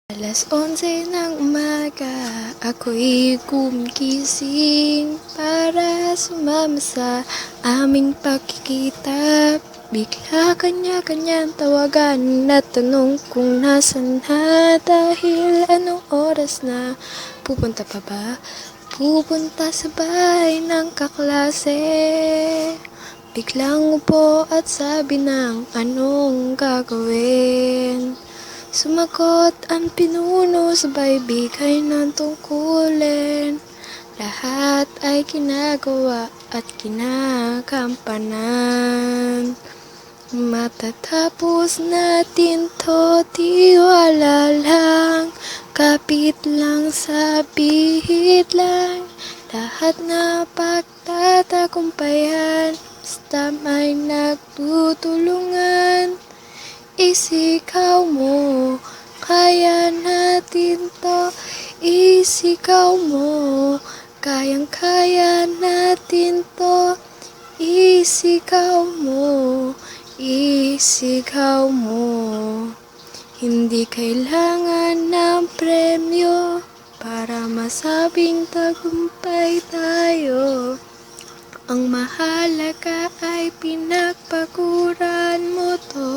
11 ng umaga, ako'y gumigising para sumama sa aming pagkikita. Bigla kanya-kanyang tawagan at tanong kung nasan na, dahil anong oras na. Pupunta pa ba? Pupunta sa bahay ng kaklase. Biglang upo at sabi ng anong gagawin. Sumagot ang pinuno, sabay bigay ng tungkulin. Lahat ay ginagawa at kinakampanan. Matatapos natin to, tiwala lang. Kapit lang sa bihit lang. Lahat na pagtatagumpayan, basta may nagtutulungan. Isigaw mo, kaya natin to. Isigaw mo, kayang-kaya natin to. Isigaw mo, isigaw mo. Hindi kailangan ng premyo para masabing tagumpay tayo. Ang mahalaga ay pinagpaguran mo to.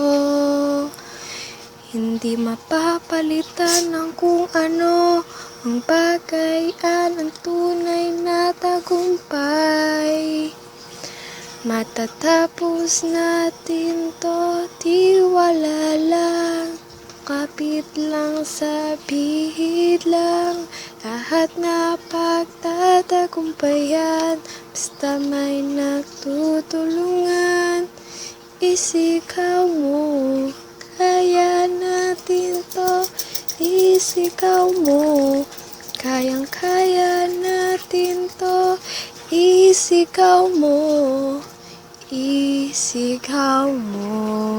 Hindi mapapalitan ng kung ano. Ang bagayan ang tunay na tagumpay. Matatapos natin to, tiwala lang. Kapit lang sa bihid lang. Lahat na pagtatagumpayan, basta may nagtutulungan. Isigaw mo, kaya natin to. Isigaw mo, kayang-kaya natin to. Isigaw mo, isigaw mo.